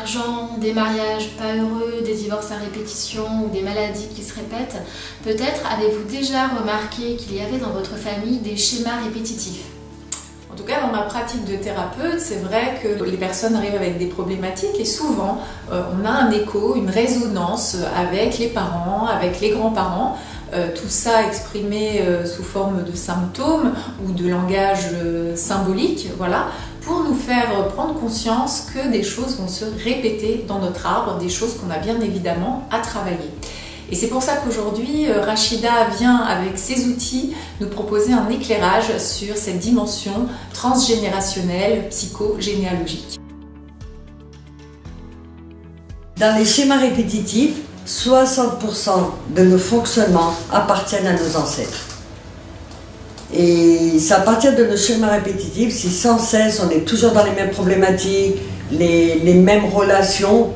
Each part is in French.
d'argent, des mariages pas heureux, des divorces à répétition ou des maladies qui se répètent, peut-être avez-vous déjà remarqué qu'il y avait dans votre famille des schémas répétitifs? En tout cas, dans ma pratique de thérapeute, c'est vrai que les personnes arrivent avec des problématiques et souvent, on a un écho, une résonance avec les parents, avec les grands-parents. Tout ça exprimé sous forme de symptômes ou de langage symbolique, voilà, pour nous faire prendre conscience que des choses vont se répéter dans notre arbre, des choses qu'on a bien évidemment à travailler. Et c'est pour ça qu'aujourd'hui, Rachida vient avec ses outils nous proposer un éclairage sur cette dimension transgénérationnelle, psychogénéalogique. Dans les schémas répétitifs, 60% de nos fonctionnements appartiennent à nos ancêtres. Et c'est à partir de nos schémas répétitifs, si sans cesse on est toujours dans les mêmes problématiques, les mêmes relations,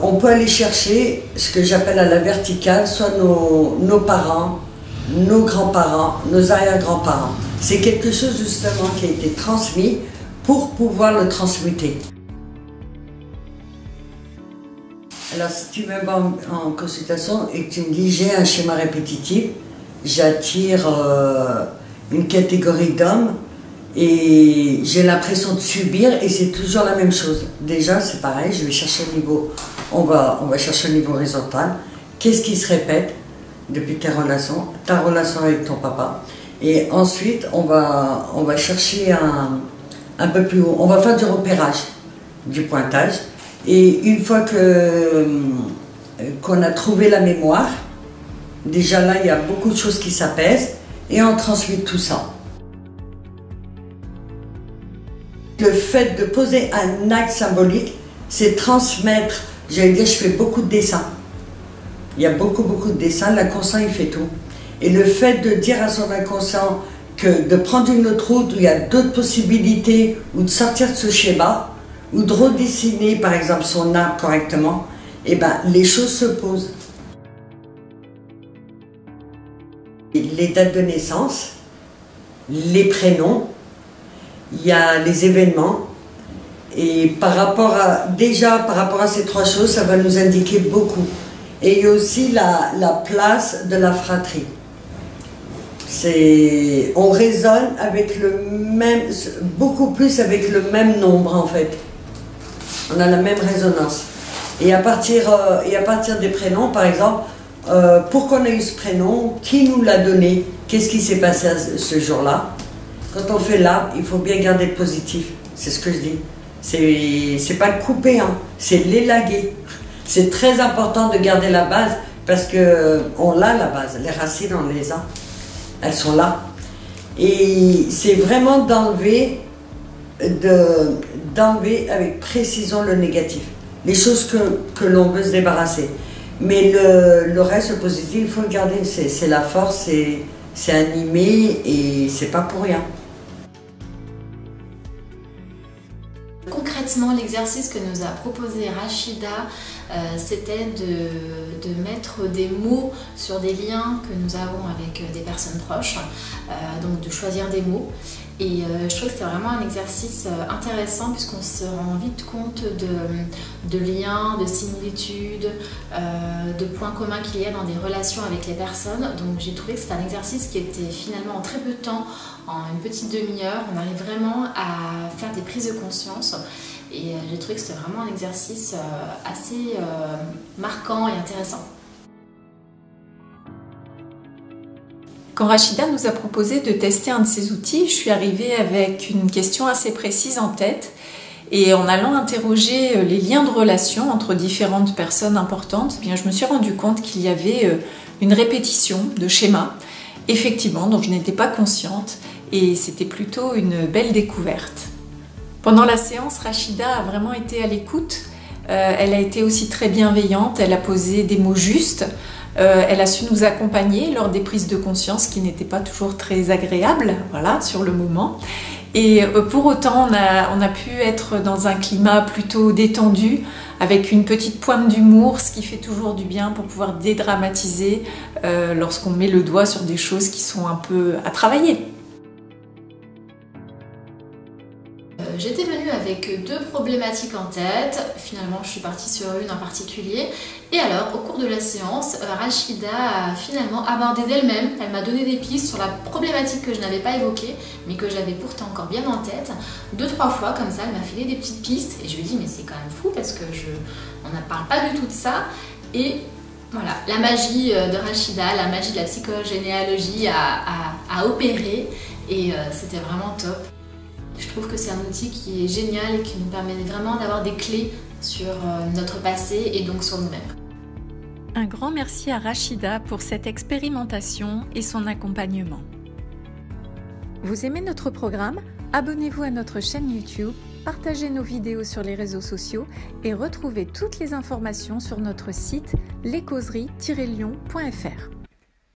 on peut aller chercher ce que j'appelle à la verticale, soit nos parents, nos grands-parents, nos arrière-grands-parents. C'est quelque chose justement qui a été transmis pour pouvoir le transmuter. Alors si tu me vas en consultation et que tu me dis j'ai un schéma répétitif, j'attire une catégorie d'hommes et j'ai l'impression de subir et c'est toujours la même chose. Déjà c'est pareil, je vais chercher le niveau, on va chercher le niveau horizontal. Qu'est-ce qui se répète depuis tes relations, ta relation avec ton papa, et ensuite on va chercher un peu plus haut, on va faire du repérage, du pointage. Et une fois qu'on a trouvé la mémoire, déjà là, il y a beaucoup de choses qui s'apaisent et on transmet tout ça. Le fait de poser un acte symbolique, c'est transmettre. J'allais dire, je fais beaucoup de dessins. Il y a beaucoup de dessins, l'inconscient il fait tout. Et le fait de dire à son inconscient que de prendre une autre route où il y a d'autres possibilités ou de sortir de ce schéma, ou de redessiner par exemple son arbre correctement, et ben les choses se posent. Les dates de naissance, les prénoms, il y a les événements, et par rapport à ces trois choses, ça va nous indiquer beaucoup. Et il y a aussi la place de la fratrie. On résonne avec beaucoup plus avec le même nombre en fait. On a la même résonance. Et à partir des prénoms, par exemple, pourquoi on a eu ce prénom, qui nous l'a donné, qu'est-ce qui s'est passé ce jour-là. Quand on fait l'arbre, il faut bien garder le positif, c'est ce que je dis. C'est pas le couper, hein, c'est l'élaguer. C'est très important de garder la base, parce qu'on l'a la base, les racines on les a, elles sont là. Et c'est vraiment d'enlever avec précision le négatif, les choses que l'on veut se débarrasser. Mais le reste, le positif, il faut le garder, c'est la force, c'est animé et c'est pas pour rien. Concrètement, l'exercice que nous a proposé Rachida, c'était de mettre des mots sur des liens que nous avons avec des personnes proches, donc de choisir des mots. Et je trouve que c'était vraiment un exercice intéressant puisqu'on se rend vite compte de liens, de similitudes, de points communs qu'il y a dans des relations avec les personnes. Donc j'ai trouvé que c'était un exercice qui était finalement en très peu de temps, en une petite demi-heure, on arrive vraiment à faire des prises de conscience. Et j'ai trouvé que c'était vraiment un exercice assez marquant et intéressant. Quand Rachida nous a proposé de tester un de ces outils, je suis arrivée avec une question assez précise en tête. Et en allant interroger les liens de relation entre différentes personnes importantes, eh bien, je me suis rendu compte qu'il y avait une répétition de schémas, effectivement, dont je n'étais pas consciente. Et c'était plutôt une belle découverte. Pendant la séance, Rachida a vraiment été à l'écoute. Elle a été aussi très bienveillante, elle a posé des mots justes. Elle a su nous accompagner lors des prises de conscience qui n'étaient pas toujours très agréables, voilà, sur le moment. Et pour autant, on a pu être dans un climat plutôt détendu, avec une petite pointe d'humour, ce qui fait toujours du bien pour pouvoir dédramatiser lorsqu'on met le doigt sur des choses qui sont un peu à travailler. J'étais venue avec j'avais que 2 problématiques en tête. Finalement, je suis partie sur une en particulier. Et alors, au cours de la séance, Rachida a finalement abordé d'elle-même. Elle m'a donné des pistes sur la problématique que je n'avais pas évoquée, mais que j'avais pourtant encore bien en tête. 2-3 fois, comme ça, elle m'a filé des petites pistes. Et je lui ai dit, mais c'est quand même fou parce que on ne parle pas du tout de ça. Et voilà, la magie de Rachida, la magie de la psychogénéalogie a opéré. Et c'était vraiment top. Je trouve que c'est un outil qui est génial et qui nous permet vraiment d'avoir des clés sur notre passé et donc sur nous-mêmes. Un grand merci à Rachida pour cette expérimentation et son accompagnement. Vous aimez notre programme ? Abonnez-vous à notre chaîne YouTube, partagez nos vidéos sur les réseaux sociaux et retrouvez toutes les informations sur notre site lescauseries-lyon.fr.